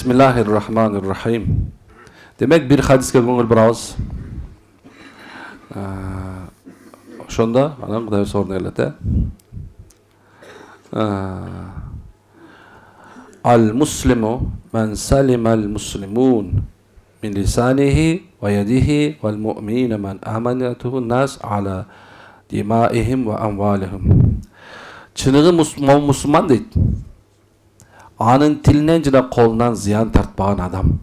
Bismillahirrahmanirrahim. Demek bir hadisке көңүл бурабыз. Ошондо анан Кудай ордуна келет. Al-muslimu men salima'l muslimun min lisanihi ve yedihi vel mu'minu men amanatuhu nas ala dimaihim ve amvalihim. Чыныгы мусулман дейт. Анын тилинен жана колунан зыян тартпаган адам.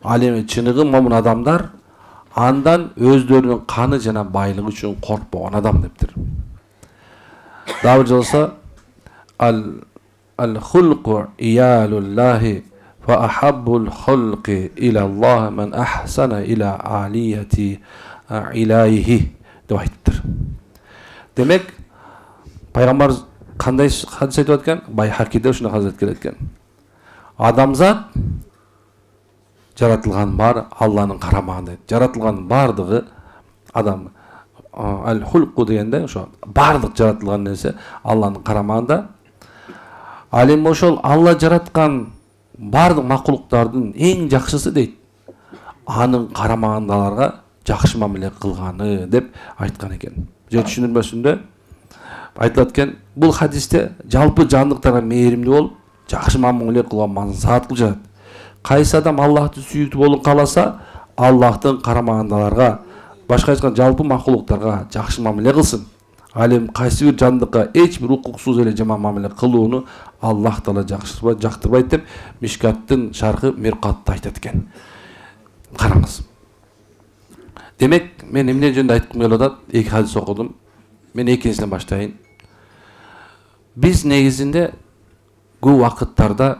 Ал эми чыныгы момун адамдар андан өздөрүнүн каны жана байлыгы үчүн коркпогон адам дептир. Дагы бир жолсо al-khulqu iyalullah wa ahabbul khulqi ila Allah man ahsana ila aliyati ilahi деп айтыптыр. Демек пайгамбар кандай хадис айтып аткан? Байхакиде ушуна хадис айтып келет экен. Адамзат жаратылган бар Алланын карамагында. Жаратылган бардыгы адам ал-хулqu дегенде ошо бардык жаратылган нерсе Алланын карамагында. Ал эми ошол Алла жараткан бардык макулуктардын эң жакшысы дейт. Анын карамагындагыларга жакшы мамиле кылганы деп айткан экен. Же түшүндүрмөсүндө айтылат экен, бул хадисте жалпы жандыктарга мээримдүү болуп, жакшы мамиле кылган мансаат кылып жатат. Кайсы адам Аллахты сүйүктүү болуп каласа, Аллахтын карамагындагыларга, башка айтканда жалпы макулуктарга жакшы мамиле кылсын. Ал эми кайсы бир жандыкка эч бир укуксуз эле жаман мамиле кылууну Аллах таала жактырбайт деп Мишкаттын шархы Миркатта айтат экен. Караңыз. Демек, мен эмне жөнүндө айткым келип атат? Эки хадис окудум. Мен экинчиден баштайын. Биз негизинде көп вакыттарда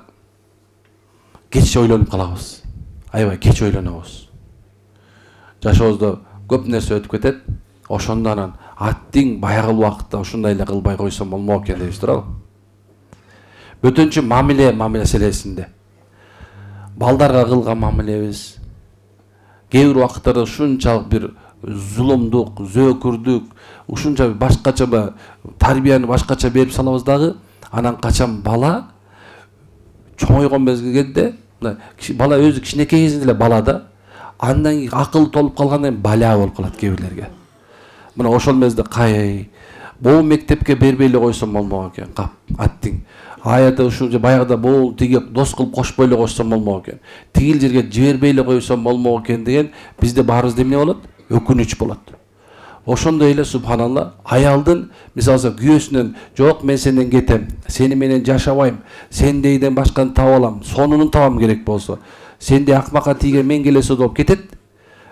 кеч ойлонуп калабыз. Аябай кеч ойлонобуз. Жашообузда көп нерсе өтүп кетет. Ошондон аттиң баягы убакытта ушундай эле кылбай койсом болмок экен дейбиз туурабы? Бөтөнчү мамиле маселесинде балдарга кылган мамилебиз кээ бир убакыттарда ушунчалык бир зулумдук, зөөкүрдүк, ушунча башкача тарбияны башкача берип салабыз дагы, анан качан бала чоңойгон мезгилде, бала өзү кичинекей кезинде эле бала да, андан кийин акыл толуп калгандан кийин бала болуп калат кээ бирлерге. Мына ошол мезгилде кай бул мектепке бербей эле койсом болмок экен, кап аттиң. Аята ушунча баягыда бул тиги дос кылып кошпой эле койсом болмок экен. Тигил жерге жибербей эле койсом болмок экен деген бизде баарыбызда эмне болот? Өкүнүч болот. Ошондой эле субханалла аялдын мисалы күйөөсүнөн жок мен сенден кетем, сени менен жашабайм, сендейден башканы таап алам, сонунун табам керек болсо, сенде акмакка тийген мен келесе болуп кетет.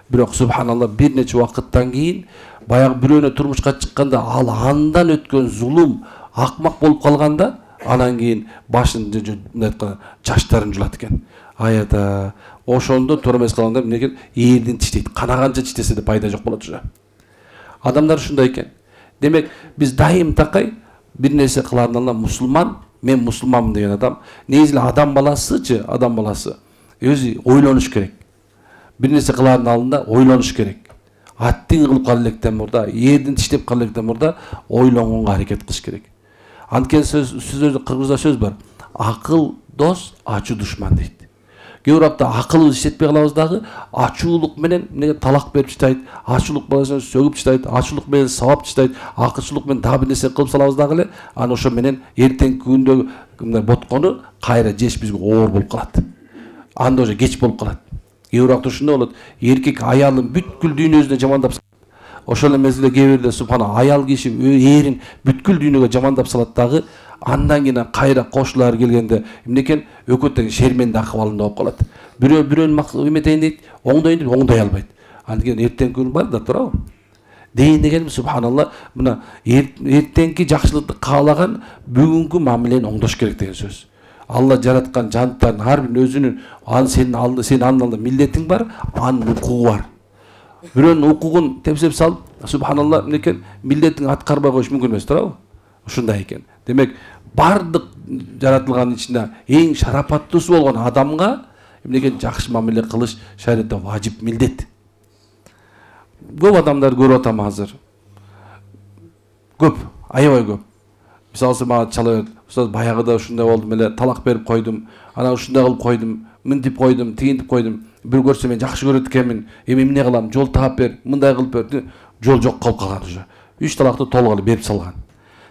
Бирок субханалла бир нече убакыттан кийин баягы бирөөнө турмушка чыкканда ал андан өткөн зулум, акмак болуп калганда, анан кийин башын чачтарын жулат экен. Аята ошондо туура эмес калганда эмне экен? Ээрдин тиштейт. Канаганча тиштесе да пайда жок болот уже. Адамдар ушундай экен. Демек, биз дайым такай бир нерсе кылардын алдында мусулман, мен мусулманмын деген адам, негизи адам баласычы, адам баласы өзү ойлонуш керек. Бир нерсе кылардын алдында ойлонуш керек. Аттиң кылып кала электен мурда, ээрдин тиштеп кала электен мурда ойлонгонго аракет кылыш керек. Анткени сөздө кыргызда сөз бар. Акыл дос, ачуу душман дейт. Кээ бир апта акылыбызды иштетпей калабыз дагы, ачуулук менен эмнеге талак берип таштайт, ачуулук менен сөгүп таштайт, ачуулук менен сабап таштайт, акылчылык менен дагы бир нерсе кылып салабыз дагы эле, анан ошо менен эртеңки күндөгү мындай боткону кайра жеш бизге оор болуп калат. Анда уже кеч болуп калат. Кээ бир убакта ушундай болот. Эркек аялын бүткүл дүйнөсүнө жамандап ошол эле мезгилде кээ бирде субхана аял киши эрин бүткүл дүйнөгө жамандап салат дагы, андан кийин кайра кошулар келгенде эмне экен? Өкөттөн шерменде акыбалында болуп калат. Бирөөнүн эметейин дейт, оңдойн дейт, оңдой албайт. Анткени эртеңки күн бар да туурабы? Дейин дегеним субханалла, мына эртеңки жакшылыкты каалаган бүгүнкү мамилени оңдош керек деген сөз. Алла жараткан жандыктардын ар биринин өзүнүн сенин алдыңда милдетиң бар, анын укугу бар. Бирөөнүн укугун тепсеп салып, субханалла, эмне экен? Милдетиң аткарбай коюш мүмкүн эмес, туурабы? Ушундай экен. Демек, бардык жаратылган ичинде эң шарапаттуусу болгон адамга эмне экен? Жакшы мамиле кылыш шариатта важип, милдет. Көп адамдар көрүп атам азыр. Көп, аябай көп. мисалы мага чала устаз баягыда ушундай болдум эле, талак берип койдум, анан ушундай кылып койдум, мынтип койдум, тигинтип койдум. Бир көрсө мен жакшы көрөт экенмин. Эми эмне кылам? Жол таап бер, мындай кылып бер. Жол жок калып калган уже. 3 талакты толук эле берип салган.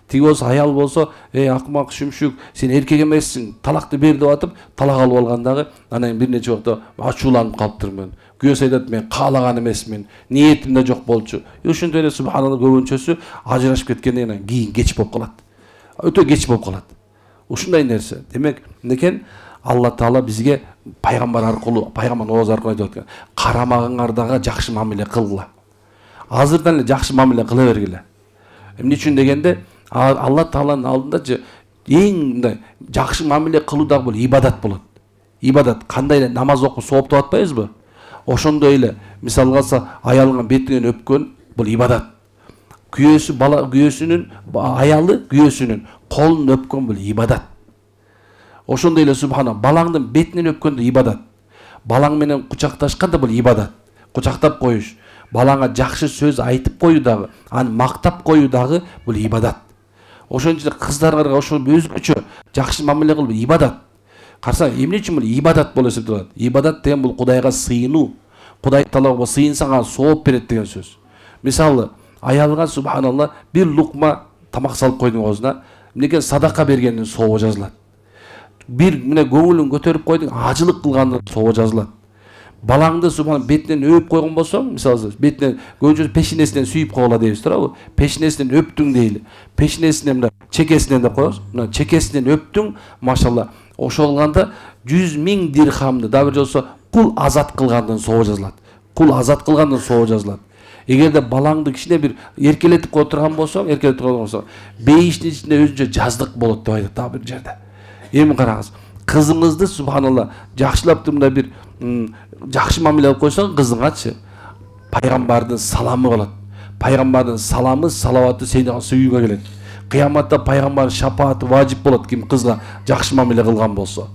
Тиги болсо аял болсо, акмак, шүмшүк, сен эркек эмессиң, талакты бер деп атып, талак алып алгандагы, анан бир нече убакта ачууланып калыптырмын. Күйөөсү айтат, мен каалаган эмесмин, ниетим да жок болчу. Ушундай эле субханалла көбүнчөсү ажырашып кеткенден кийин кийин кеч болуп калат. Өтө кеч болуп калат. Ушундай нерсе. Демек, некен Алла Таала бизге пайгамбар аркылуу, пайгамбар ооз аркылуу айтып аткан, карамагыңардага жакшы мамиле кылгыла. Азырдан эле жакшы мамиле кыла бергиле. Эмне үчүн дегенде, Алла Тааланын алдында эң мындай жакшы мамиле кылуу дагы бул ибадат болот. Ибадат кандай эле намаз окуп сооптоп атпайбызбы? Ошондой эле мисалга алса аялыңа бетиңен өпкөн бул ибадат. Күйөөсү бала күйөөсүнүн аялы күйөөсүнүн колун өпкөн бул ибадат. Ошондой эле субхана балаңдын бетинен өпкөн да ибадат. Балаң менен кучакташкан да бул ибадат. Кучактап коюш, балаңа жакшы сөз айтып коюу дагы, аны мактап коюу дагы бул ибадат. Ошон үчүн кыздарга ошол өзгөчө жакшы мамиле кылып ибадат. Карасаң, эмне үчүн бул ибадат болуп эсептелет? Ибадат деген бул Кудайга сыйынуу. Кудай талабына сыйынсаң аны сооп берет деген сөз. Мисалы, аялга субханалла бир лукма тамак салып койдуң оозуна, эмнеге садака бергендин сообу жазылат. Бир мына көңүлүн көтөрүп койдуң, ажылык кылгандын сообу жазылат. Балаңды субхан бетинен өп койгон болсоң, мисалы, бетинен көбүнчө пешинесинен сүйүп койгула дейбиз туурабы? Пешинесинен өптүң дейли. Пешинесинен мына чекесинен деп коебуз. Мына чекесинен өптүң, машалла. Ошол кылганда 100.000 дирхамды, да бир жолсо кул азат кылгандын сообу жазылат. Кул азат кылгандын сообу жазылат. Эгерде балаңды кичине бир эркелетип кое турган болсоң, бейиштин ичинде өзүнчө жаздык болот деп айтат да бир жерде. Эми караңыз, кызыңызды субханалла жакшылап мындай бир жакшы мамиле кылып койсоң кызыңачы, пайгамбардын саламы болот. Пайгамбардын саламы, салаваты сени сүйүүгө келет. Кыяматта пайгамбардын шапааты важип болот ким кызга жакшы мамиле кылган болсо.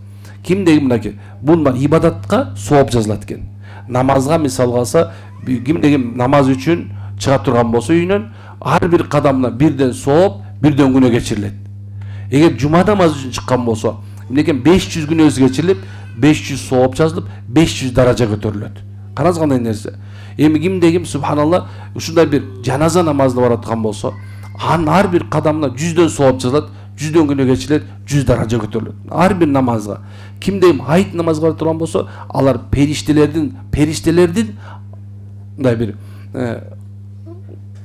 Кимдеги мынакей, бул ибадатка сооп жазылат экен. Намазга мисалга алса, кимдеги намаз үчүн чыга турган болсо үйүнөн, ар бир кадамына бирден сооп, бирден күнөө кечирилет. Эгер жума намаз үчүн чыккан болсо, эмнекен 500 күнөөсү кечирилип, 500 сооп жазылып, 500 даража көтөрүлөт. Караңыз кандай нерсе. Эми кимде-ким субханалла ушундай бир жаназа намазына бараткан болсо, анын ар бир кадамына 100дөн сооп жазылат, 100дөн күнөө кечирилет, 100 даража көтөрүлөт. Ар бир намазга. Кимде-ким айт намазга бара турган болсо, алар периштелердин мындай бир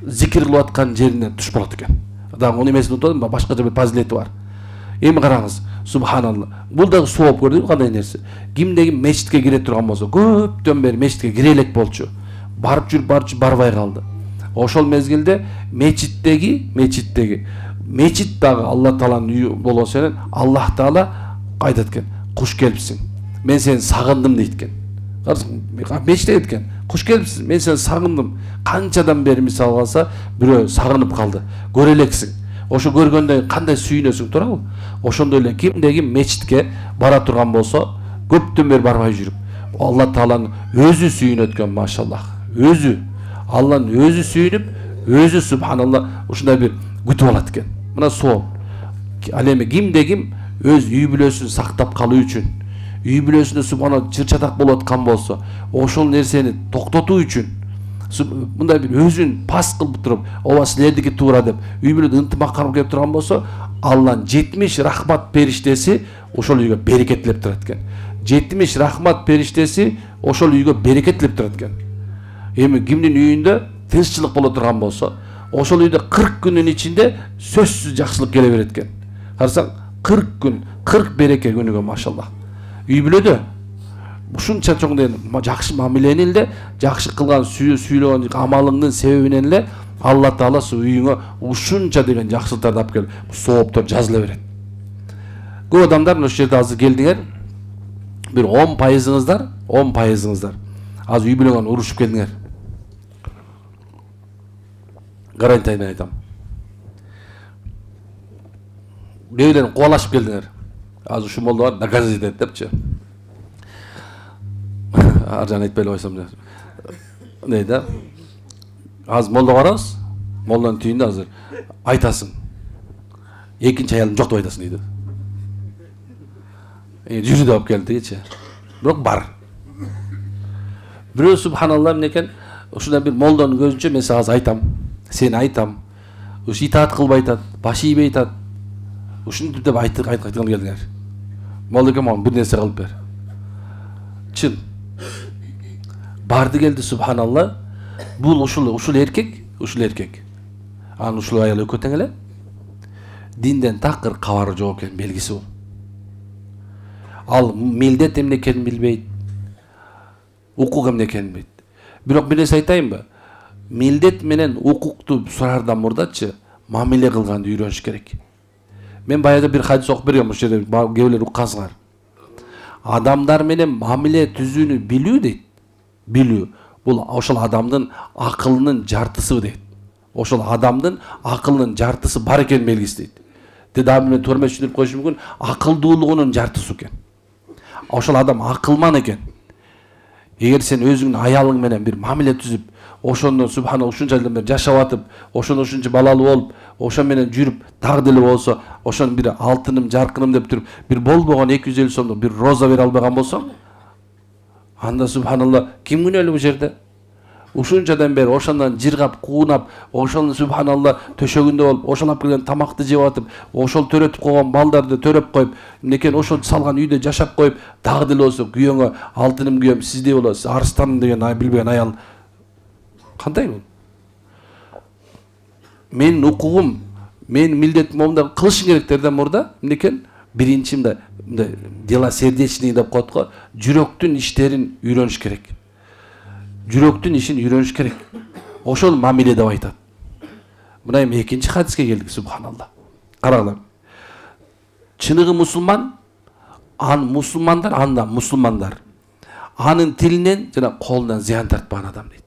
зикир кылып аткан жерине туш болот экен. Дагы оны эмесин унутпадым, башкача бир фазилети бар. Эми караңыз, субханалла. Бул дагы сооп көрдүңүз кандай нерсе. Кимде-ким мечитке кире турган болсо, көптөн бери мечитке кире элек болчу. Барып жүрүп барбай калды. Ошол мезгилде мечит дагы Алла Тааланын үйү болгон менен Аллах Таала айтат экен, куш келипсиң. Мен сени сагындым дейт экен. Мечит дейт экен, куш келипсиң, мен сени сагындым. Канчадан бери мисал алса, бирөө сагынып калды. Көрө элексиң. Ошо көргөндө кандай сүйүнөсүң туурабы? Ошондой эле кимдеги мечитке бара турган болсо, көптөн бери барбай жүрүп, Алла Тааланын өзү сүйүнөт экен, машаллах. Өзү Алланын өзү сүйүнүп, өзү субханалла ушундай бир күтүп алат экен. Мына сооп. Ал эми кимде-ким өз үй бүлөсүн сактап калуу үчүн, үй бүлөсүндө субханалла чыр-чатак болуп аткан болсо, ошол нерсени токтотуу үчүн мындай бир өзүн пас кылып туруп, ооба силердики туура деп үй бүлөдө ынтымак карап келип турган болсо, Алланын 70 рахмат периштеси ошол үйгө берекет тилеп турат экен. 70 рахмат периштеси ошол үйгө берекет тилеп турат экен. Эми кимдин үйүндө тынччылык боло турган болсо, ошол үйдө 40 күнүн ичинде сөзсүз жакшылык келе берет экен. Карасаң, 40 күн, 40 береке күнүгө машаллах. Үй бүлөдө ушунча чоң жакшы мамилени эле, жакшы кылган сүйлөгөн амалыңдын себебинен эле Алла Таала үйүңө ушунча деген жакшылыктарды алып келип, сооптор жазыла берет. Көп адамдар ошол жерде азыр келдиңер, бир 10%, азыр үй бүлөгөн урушуп келдиңер. Гарантиймен айтам. Бийлерин кубалашып келдиңер. Азыр ушул молдо бар, наказать этет депчи. Ар жагын айтпай эле койсом деп. Не да? Азыр молдо барабыз. Молдонун түйүндө азыр айтасың. экинчи аялым жок деп айтасың дейт. Жүрү деп келдичи. Бирок бар. Бирөө субханалла менекен ушундай бир молдонун көзүнчө мен сага азыр айтам. Сени айтам. Уш итаат кылбай атат, баш ийбей атат. Ушинтип деп айткан келдиңер. Молдо экен мага бир нерсе кылып бер. Чын. Барды келди субханалла. Бул ушул эркек. Анын ушул аял экөө тең эле. Динден такыр кабары жок экен белгиси бул. Ал милдет эмне экенин билбейт. Укук эмне экенин билбейт. Бирок бир нерсе айтайынбы? Милдет менен укукту сураардан мурдачы мамиле кылганды үйрөнүш керек. Мен баягы бир хадис окуп бергем, ушул жерде кээбилер уккансыңар. Адамдар менен мамиле түзүүнү билүү дейт. Билүү. Бул ошол адамдын акылынын жартысы дейт. Ошол адамдын акылынын жартысы бар экенин белгиси дейт. Дедам менен төрмө түшүнүп коюш мүмкүн, акылдуулугунун жартысы экен. Ошол адам акылман экен. Эгер сен өзүңдүн аялың менен бир мамиле түзүп, ошондон субхана ушунча жылдан бери жашап атып, ошондо ушунча балалуу болуп, ошо менен жүрүп, дагы деле болсо, ошонун бир алтыным, жаркыным деп туруп, бир болбогон 250 сомдук бир роза бере албаган болсоң, анда субханалла ким күнөөлүү бул жерде? Ушунчадан бери ошондон жыргап, куунап, ошону субханалла төшөгүндө болуп, ошолап келген тамакты жеп атып, ошол төрөтүп койгон балдарды төрөп коюп, эмнекен ошол салган үйдө жашап коюп, дагы деле болсо күйөөңө алтыным күйөөм сиздей болот, арстаным деген билбеген аял кандай бул? Менин укугум, менин милдетим момунда кылышың керектерден мурда эмнекен? Биринчи мындай дела сердечный деп коет го, жүрөктүн иштерин үйрөнүш керек. Жүрөктүн ишин үйрөнүш керек. Ошол мамиле деп айтат. Мына эми экинчи хадиске келдик, субханалла. Караңдар. Чыныгы мусулман, мусулмандар. Анын тилинен жана колунан зыян тартпаган адам дейт.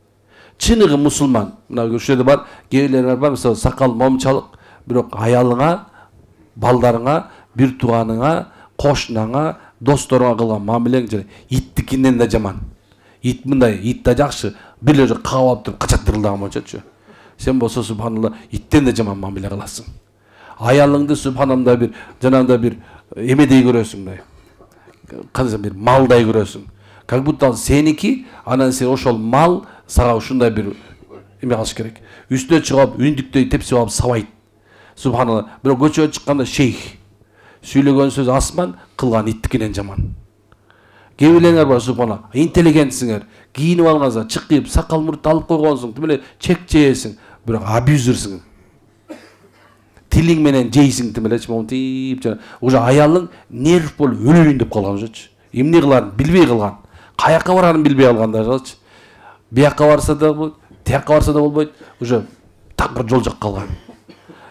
Чыныгы мусулман. Мына ушул жерде бар, кээбилер бар, мисалы сакал, момчалык, бирок аялыңа, балдарыңа, бир тууганыңа, кошунаңа, досторуңа кылган мамилең жана иттикинен да жаман. Ит мындай, ит да жакшы, бир эле каап алып туруп качат дырылдаган болчочу. Сен болсо субханалла иттен да жаман мамиле кыласың. Аялыңды субханалла бир жанагындай бир эмедей көрөсүң да. Кандай бир малдай көрөсүң. Как будто сеники, анан сен ошол мал сага ушундай бир эме кылыш керек. Үстүнө чыгып, үндүктөй тепсип алып сабайт. Субханалла. Бирок көчөгө чыкканда шейх. Сүйлөгөн сөз асман, кылган иттикинен жаман. Кээбилериңер бар субханалла, интеллигентсиңер, кийинип алгансың, чыккып, сакал муртты алып койгонсуң, тим эле чек жейсиң, бирок абьюзерсиң. Тилиң менен жейсиң, тим эле монтип жана уже аялың нерв болуп өлөйүн деп калган ошочу. Эмне кыларын билбей калган. Каяка барарын билбей калгандарчы. Бияка барса да болбойт, тияка барса да болбойт, уже такыр жол жак калган.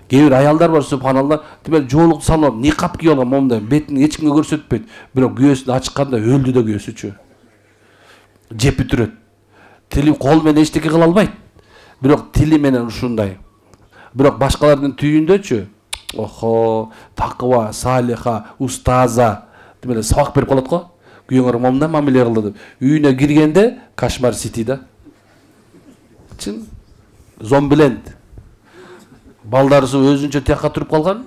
Кээ бир аялдар бар субханалла, тимел жоолук салып, никап кийип алган момундай, бетин эч кимге көрсөтпөйт, бирок күйөөсүн ачканда өлдү да күйөөсүчү. Жеп бүтүрөт. Тили кол менен эчтеке кыла албайт. Бирок тили менен ушундай. Бирок башкалардын түйүндөчү, охо, такыба, салиха, устаза, тимел сабак берип калат го. Күйөөңөр момундай мамиле кылды деп. Үйүнө киргенде кошмар сити да. Чын зомбиленд. Балдарысы өзүнчө тияка туруп калган.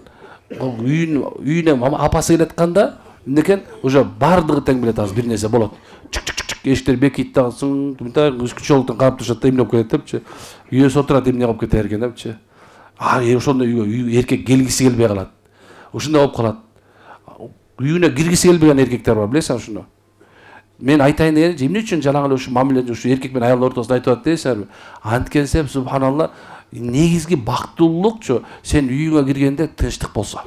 Үйүнө апасы келатканда, эмнекен уже бардыгы тең билет, азыр бир нерсе болот. Чик-чик-чик эшиктер бекийт дагы, мындай күчөлүктөн карап турушат да, эмне болуп кетет депчи. Үйөсү отурат, эмне болуп кетер экен депчи. Ошондой үйгө эркек келгиси келбей калат. Ушундай болуп калат. Үйүнө киргиси келбеген эркектер бар, билесиң ушуну. Мен айтайын дегеним, эмне үчүн жанагы эле ушу мамиле ушу эркек менен аял ортосунда айтып атат дейсиңерби? Анткенсе субханалла, негизги бактылуулукчу сен үйүңө киргенде тынчтык болсо.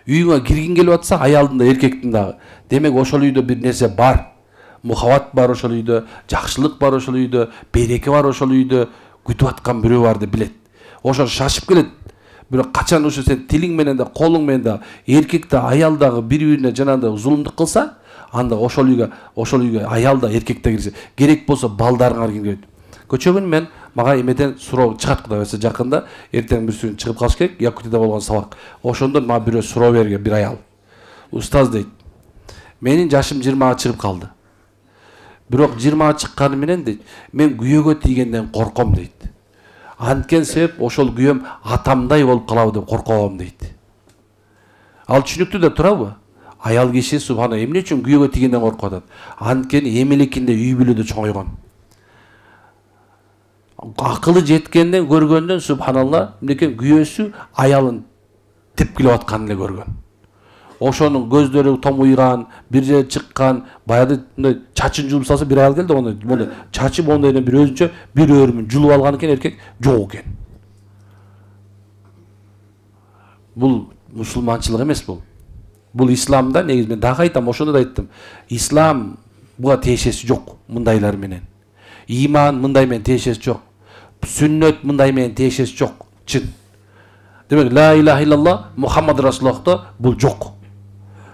Үйүңө киргиң келип атса, аялдын да эркектин дагы. Демек ошол үйдө бир нерсе бар. Мухаббат бар ошол үйдө, жакшылык бар ошол үйдө, береке бар ошол үйдө, күтүп аткан бирөө бар деп билет. Ошол шашып келет. Бирок качан ушу сен тилиң менен да, колуң менен да, эркек да, аял дагы бири-бирине жанагындай зулумдук кылса, анда ошол үйгө аял да, эркек да кирсе, керек болсо балдарыңар кирет. Көчөгүн мен мага эмеден суроо чыгат, Кудай берсе жакында, эртең бир сүн чыгып калыш керек, Якутияда болгон сабак. Ошондон мага бирөө суроо берген, бир аял. Устаз дейт. Менин жашым 20-га чыгып калды. Бирок 20-га чыкканы менен дейт, мен күйөөгө тийгенден корком дейт. Анткен себеп ошол күйөөм атамдай болуп калабы деп коркобом дейт. Ал түшүнүктүү да турабы? Аял киши субхана эмне үчүн күйөөгө тигенден коркуп атат? Анткени эмеликинде үй бүлөдө чоңойгон. Акылы жеткенден көргөндөн субханалла мынекен күйөөсү аялын тепкилеп атканын эле көргөн. Ошонун көздөрү томуйган, бир жерге чыккан, баягы мындай чачын жулуп салса бир аял келди, мондай чачы мондайдан бир өзүнчө бир өрүмүн жулуп алган экен, эркек жок экен. Бул мусулманчылык эмес бул. Бул исламда негизи мен дагы айтам, ошондо да айттым. Ислам буга тиешеси жок мындайлар менен. Иман мындай менен тиешеси жок. Сүннөт мындай менен тиешеси жок. Чын. Демек ла илаха иллаллах Мухаммад Расулуллахта бул жок.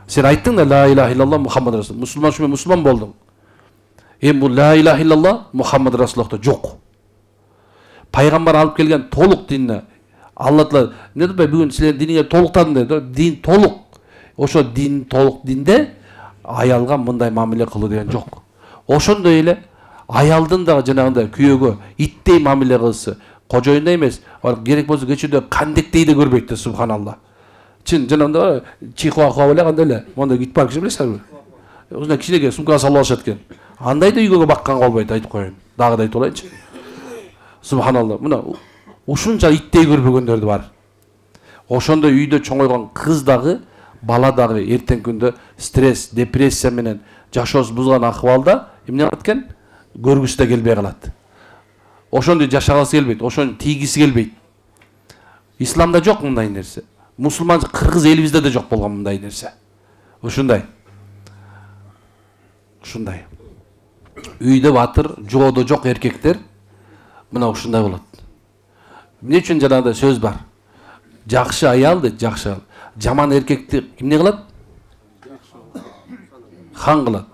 Сен айттың да ла илаха иллаллах Мухаммад Расулуллах. Мусулман шумен мусулман болдуң. Бул ла илаха иллаллах Мухаммад Расулуллахта жок. Пайгамбар алып келген толук динне Алла Таала не деп бүгүн силер диниңе толуктадың dedi. Дин толук. Ошо дин толук динде аялга мындай мамиле кылуу деген жок. Ошондой эле аялдын дагы жанагындай күйөөгө иттей мамиле кылсы, кожоюндай эмес, керек болсо кечүүрдө кандектей да көрбөйт да субханалла. Чын жанагындай чихуахуа эле кандай эле, мондай ит бар киши билесиңерби? Ушундай кичинекей сумкага салып алышат экен. Андай да үйгөгө баккан болбойт, айтып коеюн. Дагы да айтып алайынчы. Субханалла. Мына ушунча иттей көрбөгөндөр да бар. Ошондой үйдө чоңойгон кыз дагы, бала дагы эртең күндө стресс, депрессия менен жашоосу бузган акыбалда эмне кылат экен? Көргүсү да келбей калат. Ошондой жашагысы келбейт, ошону тийгиси келбейт. Исламда жок мындай нерсе. Мусулман кыргыз элибизде да жок болгон мындай нерсе. Ушундай. Ушундай. Үйдө батыр, жоодо жок эркектер мына ушундай болот. Эмне үчүн жанагындай сөз бар? Жакшы аял дейт, жакшы аял. Жаман эркекти эмне кылат? Хан кылат.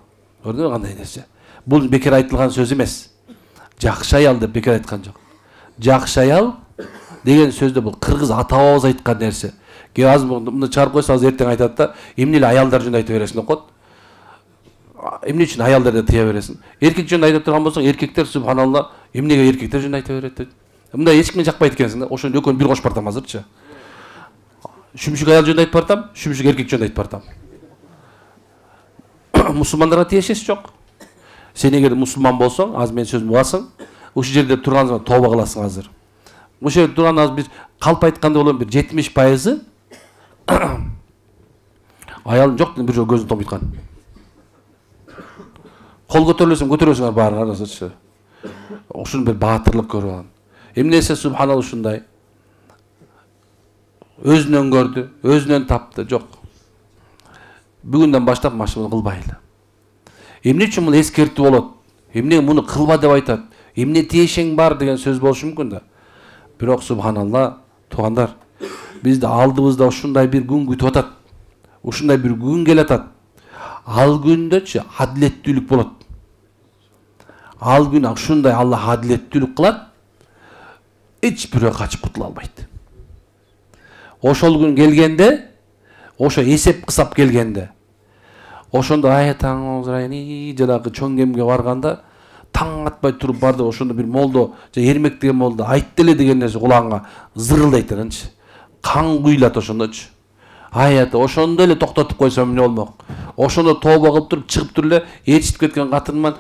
Көрдүңбү кандай нерсе? Бул бекер айтылган сөз эмес. Жакшы аял деп бекер айткан жок. Жакшы аял деген сөздө бул кыргыз ата бабабыз айткан нерсе. Кээ азыр муну чыгарып койсо азыр эртең айтат да, эмне эле аялдар жөнүндө айта бересиң деп коет. Эмне үчүн аялдарды тыя бересиң? Эркек жөнүндө айта турган болсоң, эркектер субханалла, эмнеге эркектер жөнүндө айта берет дейт. Мындай эч кимге жакпайт экенсиң да, ошону экөөнү бир кошуп бартам азырчы. Шүмшүк аял жөнүндө айтып бартам, шүмшүк эркек жөнүндө айтып бартам. Мусулмандарга тиешеси жок. Сен эгер мусулман болсоң, азыр менин сөзүмдү угасың, ушул жерде турганыңызга тооба кыласың азыр. Ошол жерде турган азыр бир калп айтканда болом бир 70% аялым жок деп бир жолу көзүн томуйткан. Кол көтөрүлсөң көтөрөсүңөр баарыңар азырчы. Ушуну бир баатырлык көрүп алган. Эмнесе субханалла ушундай. Өзүнөн көрдү, өзүнөн тапты, жок. Бүгүндөн баштап машыны кылбайлы. Эмне үчүн муну эскертүү болот? Эмне муну кылба деп айтат? Эмне тиешең бар деген сөз болушу мүмкүн да. Бирок субханалла, туугандар, бизди алдыбызда ушундай бир күн күтүп атат. Ушундай бир күн келатат. Ал күндөчү адилеттүүлүк болот. Ал күн ушундай Аллах адилеттүүлүк кылат. Эч бирөө качып кутула албайт. Ошол күн келгенде, ошо эсеп кысап келгенде, ошондо аятаң озрайни жанагы чоң кемге барганда таң атпай туруп барды, ошондо бир молдо, эрмек деген молдо айтты эле деген нерсе кулагыңа зырылдайт анчы. Кан куйлат ошондочу. Аята ошондо эле токтотуп койсом эмне болмок? Ошондо тооба кылып туруп чыгып туруп эле ээрчитип кеткен катынман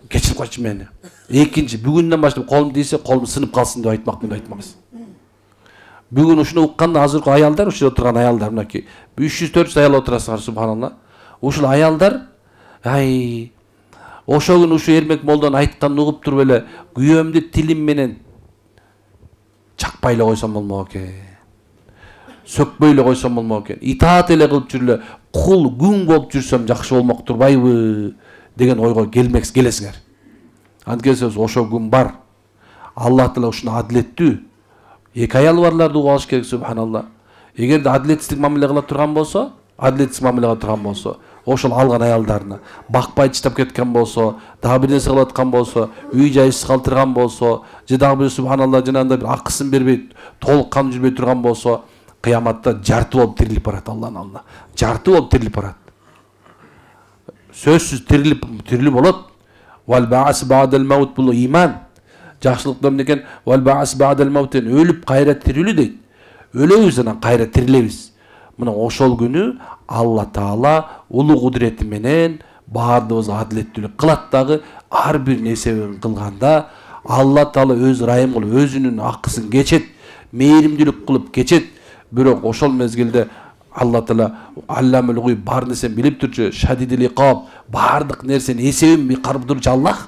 кечирип койчу мени. Экинчи бүгүндөн баштап колум тийсе, колум сынып калсын деп айтмакмын деп айтмаксыз. Бүгүн ушуну укканда азыркы аялдар, ушул отурган аялдар, мынакей 300-400 аял отурасыңар субханалла. Ушул аялдар ошол күн ушу эрмек молдонун айтканын угуп туруп эле күйөөмдү тилим менен чакпай эле койсом болмок экен. Сөкпөй эле койсом болмок экен. Итаат эле кылып жүрүп эле кул күн болуп жүрсөм жакшы болмок турбайбы деген ойго келесиңер. Анткени ошол күн бар. Аллах Таала ушуну адилеттүү. Эки аял барларды угуп алыш керек субханалла. Эгерде адилетсиздик мамиле кыла турган болсо, ошол алган аялдарына бакпай чыдап кеткен болсо, дагы бир нерсе кылып аткан болсо, үй жайсыз калтырган болсо, же дагы бир субханалла жанагындай бир акысын бербей, толук кан жүрбөй турган болсо, кыяматта жарты болуп тирилип барат Алланын алдына. Жарты болуп тирилип барат. Сөзсүз тирилип болот. Вал баъс ба'дал маут бул иман. Жакшылыктан экен вал баас ба'дал маутен, өлүп кайра тирилүү дейт. Өлөбүз анан кайра тирилебиз. Мына ошол күнү Алла Таала улуу кудурети менен баардыгыбызга адилеттүүлүк кылат дагы, ар бир нерсени кылганда Алла Таала өз ырайым кылып, өзүнүн акысын кечет, мээримдүүлүк кылып кечет. Бирок ошол мезгилде Алла Таала алламул гуйб бар нерсени билип турчу, шадидил иқаб, бардык нерсени эсебин карап турчу Аллах.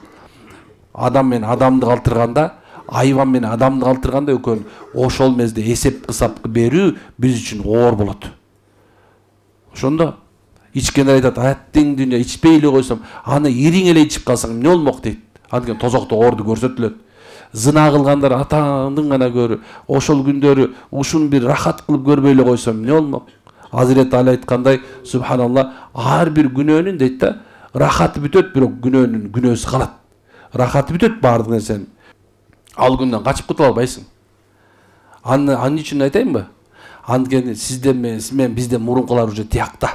Адам менен адамды калтырганда, айван менен адамды калтырганда экөөнү ошол мезде эсеп кысап берүү биз үчүн оор болот. Ошондо ичкендер айтат, аттең дүйнө ичпей эле койсом, аны ириң эле ичип калсаң эмне болмок дейт. Анткени тозокто оорду көрсөтүлөт. Зына кылгандар атаңдын гана көрү, ошол күндөрү ушун бир рахат кылып көрбөй эле койсом эмне болмок. Азирет Али айткандай, субханалла, ар бир күнөөнүн дейт да, рахаты бүтөт, бирок күнөөнүн күнөөсү калат. Рахаты бүтөт баардык нерсенин. Ал күндөн качып кутула албайсың. Аны үчүн айтайынбы? Анткени сизден менен бизден мурункулар уже тиякта.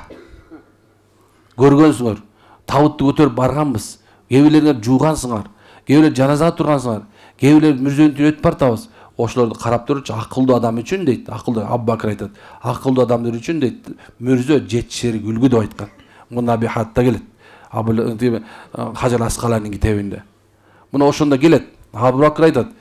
Көргөнсүңөр, табытты көтөрүп барганбыз. Кээ бирлериңер жуугансыңар, кээ бирлер жаназага тургансыңар, кээ бирлер мүрзөнтүн өтүп бартабыз. Ошолорду карап турчу, акылдуу адам үчүн дейт, акылдуу Абу Бакыр айтат. Акылдуу адамдар үчүн дейт, мүрзө жетишери үлгү деп айткан. Мына би хатта келет. Хажар Аскаланын китебинде. Мына ошондо келет. Абу Бакыр айтат,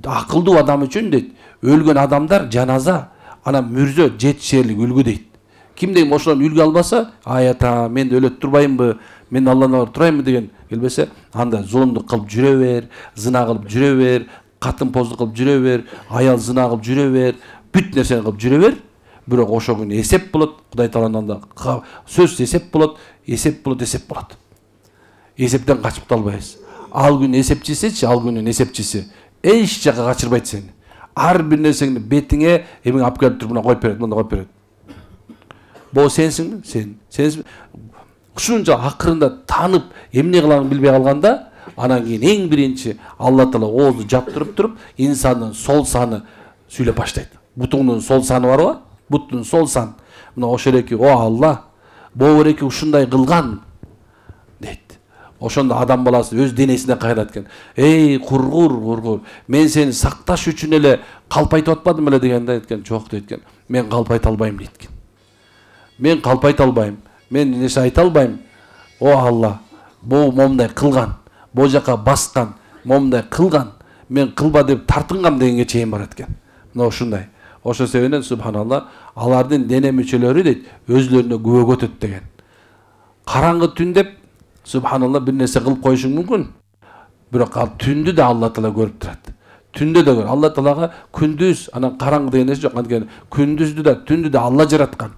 акылдуу адам үчүн дейт, өлгөн адамдар жаназа, ана мүрзө жетишерлик үлгү дейт. Кимдей ошондон үлгү албаса, аята мен өлөт турбайымбы, мен Алланы бар турайымбы деген келбесе, анда зулумдук кылып жүрө бер, зына кылып жүрө бер, катын поздук кылып жүрө бер, аял зына кылып жүрө бер, бүт нерсени кылып жүрө бер. Бирок ошол күнү эсеп болот, Кудай Тааланын алдында сөз эсеп болот, эсеп болот, эсеп болот. Эсептен качып калбайбыз. Ал күн эсепчисичи, ал күнүн эсепчиси эч жака качырбайт сени. Ар бир нерсеңди бетиңе эмең алып келип туруп мына коюп берет, мында коюп берет. Бул сенсиңби? Сен. Ушунча акырында танып, эмне кылагын билбей калганда, анан кийин эң биринчи Алла Таала оозду жаптырып туруп, инсандын сол саны сүйлөп баштайт. Бутуңдун сол саны барбы? Буттун сол сан. Мына ошол эки, о Алла, боо эки ушундай кылган дейт. Ошондо адам баласы өз денесине кайрат экен. Эй, кургур, мен сени сакташ үчүн эле калпайтып атпадым эле дегенде айткан, жок дейт. Мен калпайта албайм дейт. Мен калпайта албайм. Мен нерсе айта албайм. О Алла, бул момундай кылган, бул жака баскан, момундай кылган, мен кылба деп тартынгам дегенге чейин барат экен. Мына ушундай. Ошол себептен субханалла, алардын дене мүчөлөрү дейт, өзлөрүнө күбөгө өтөт деген. Караңгы түн деп субханалла бир нерсе кылып коюшуң мүмкүн. Бирок ал түндү да Алла Таала көрүп турат. Түндө да көр. Алла Таалага күндүз, анан караңгы деген нерсе жок. Анткени күндүздү да, түндү да Алла жараткан.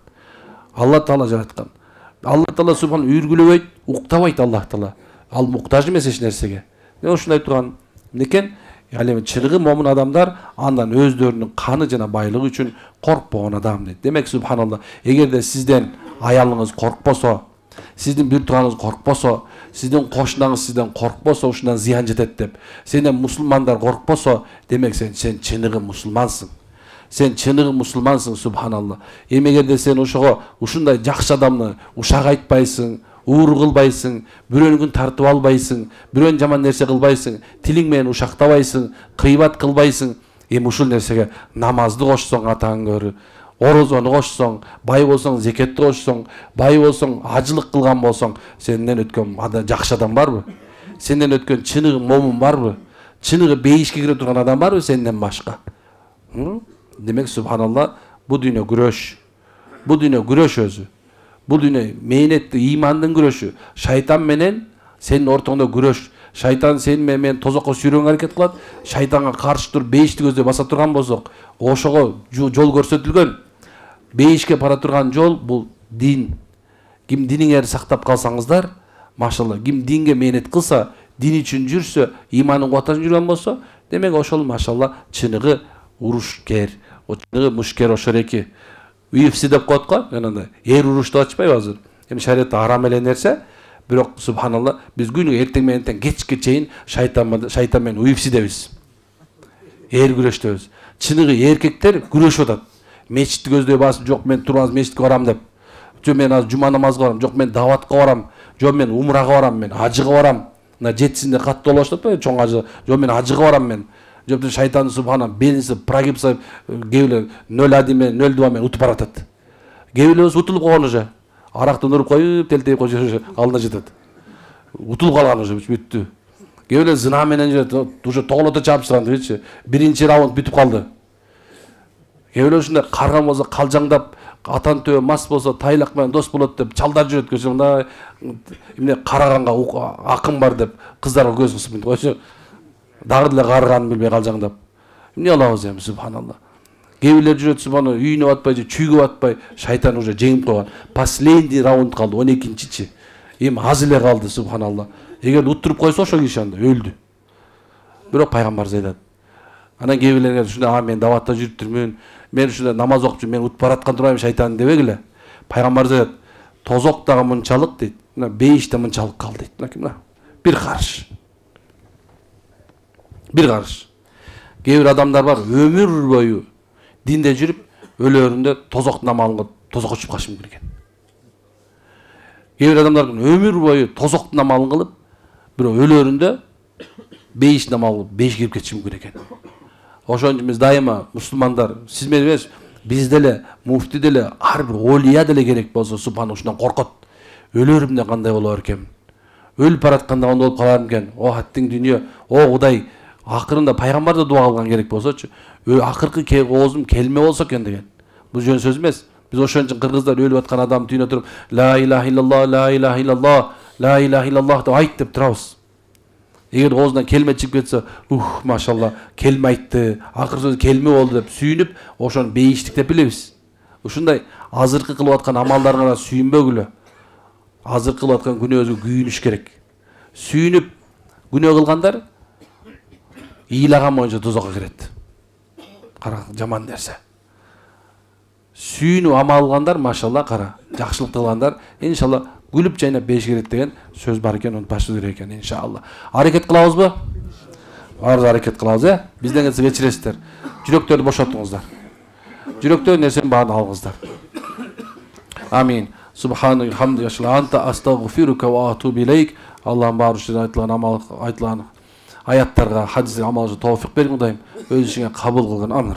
Алла Таала жараткан. Алла Таала субхан үргүлөбөйт, уктабайт Алла Таала. Ал муктаж эмес эч нерсеге. Ушундай турган экен. Ал чыргы момун адамдар андан өздөрүнүн каны жана байлыгы үчүн коркпогон адам дейт. Демек субханалла, эгерде сизден аялыңыз коркпосо, сиздин бир тууганыңыз коркпосо, сиздин кошунаңыз сизден коркпосо, ушундан зыян жетет деп, сенден мусулмандар коркпосо, демек сен чыныгы мусулмансың. Сен чыныгы мусулмансың, субханалла. Эгерде сен ошого ушундай жакшы адамды ушак айтпайсың, уур кылбайсың, бирөөнүн тартып албайсың, бирөөнүн жаман нерсе кылбайсың, тилиң менен ушактабайсың, кыйбат кылбайсың, ушул нерсеге намазды кошсоң атаң көрү, орозону кошсоң, бай болсоң зекетти кошсоң, бай болсоң ажылык кылган болсоң, сенден өткөн жакшы адам барбы? Сенден өткөн чыныгы момун барбы? Чыныгы бейишке кире турган адам барбы сенден башка? Демек субханалла, бул дүйнө күрөш. Бул дүйнө күрөш өзү. Бул дүйнө мээнетти, ыймандын күрөшү. Шайтан менен сенин ортоңдо күрөш. Шайтан сени менен тозокко сүйрөөнгө аракет кылат. Шайтанга каршы туруп бейишти көздөй баса турган болсок, ошого жол көрсөтүлгөн. Бейишке бара турган жол бул дин. Ким диниңерди сактап калсаңыздар, машалла, ким динге мээнет кылса, дин үчүн жүрсө, ыйманын кубатасын жүргөн болсо, демек ошол машалла чыныгы урушкер, чыныгы мушкер ошол эки. UFC деп коет го, жанагындай. Эр уруш деп ачпайбы азыр? Эми шариятта арам эле нерсе, бирок субханалла, биз күнүгө эртең менен кечке чейин шайтан менен UFC дебиз. Эр күрөштөбүз. Чыныгы эркектер күрөшүп атат. Мечитти көздөй басып, жок мен турмаз мечитке барам деп. Жок мен азыр жума намазга барам, жок мен даватка барам, жок мен умрага барам, мен ажыга барам. мына 7-синде катты болуп атпайбы, чоң ажы. Жок мен ажыга барам мен. Жоптун шайтан субхана белинси прогиб сайып, кээбилер 0-1 менен 0-2 менен утуп баратат. Кээбилер утулуп калган уже. Арактан уруп коюп, телтейип коюп алдына жетет. Утулуп калган уже бүттү. Кээбилер зына менен жүрөт, уже тоглото чапышкан дечи. Биринчи раунд бүтүп калды. Кээбилер ушундай карган болсо калжаңдап, атан төбө мас болсо тайлак менен дос болот деп чалдар жүрөт көчөмүндө. Эмне караганга акын бар деп кыздарга көз кысып койчу. Дагы деле карыганын билбей калжаңдап. Эмне алабыз эми субханалла. Кээбилер жүрөт субхана үйүнө батпай же чүйгө батпай, шайтан уже жеңип койгон. Последний раунд калды, 12-чи. Эми аз эле калды субханалла. Эгер уттуруп койсо ошо киши анда өлдү. Бирок пайгамбар айтат. Анан кээбилерге ушундай мен даватта жүрүптүрмүн. Мен ушундай намаз окуп жүрүм, мен утуп бараткан турайм шайтан дебегиле. Пайгамбар айтат. Тозок дагы мынчалык дейт. Мына бейиш да мынчалык калды дейт. Мына бир карыш. Бир карыш. Кээ бир адамдар бар, өмүр бою динде жүрүп, өлөрүндө тозоктун амалын кылып, тозокко түшүп калышы мүмкүн экен. Кээ бир адамдар өмүр бою тозоктун амалын кылып, бирок өлөрүндө бейиштин амалын кылып, бейиш кирип кетиши мүмкүн экен. Ошон үчүн биз дайыма мусулмандар, сиз мен эмес, биз деле, муфти деле, ар бир олия деле керек болсо, субхан ушундан коркот. Өлөрүмдө кандай болор экен? Өлүп баратканда кандай болуп каларым экен? О, аттың дүйнө, о Кудай, акырында пайгамбар да дуа кылган керек болсочу, акыркы оозум келме болсо экен деген. Бул жөн сөз эмес. Биз ошон үчүн кыргыздар өлүп аткан адам түйүнө туруп, ла илаха иллаллах, ла илаха иллаллах, ла илаха иллаллах деп айт деп турабыз. Эгер оозунан келме чыгып кетсе, машалла, келме айтты, акыр сөз келме болду деп сүйүнүп, ошону бейиштик деп билебиз. Ушундай азыркы кылып аткан амалдарга сүйүнбөгүлө. Азыркы кылып аткан күнөөбүзгө күйүнүш керек. Сүйүнүп күнөө кылгандар ыйлаган боюнча тозокко кирет. Кара, жаман нерсе. Сүйүнүп амал кылгандар, машалла, кара, жакшылык кылгандар, иншалла күлүп жайнап беш керет деген сөз бар экен, унутпашыбыз керек экен, иншалла. Аракет кылабызбы? Арыз аракет кылабыз, бизден кетсе кечиресиздер. Жүрөктөрдү бошотуңуздар. Жүрөктөгү нерсени баарын алыңыздар. Амин. Субхану хамду яшла анта астагфирука ва атубу илейк. Аллахым баары үчүн айтылган аяттарга, хадистерге амал кылышка тоофик бергин Кудайым. Өз ишиңе кабыл кылгын. Амин.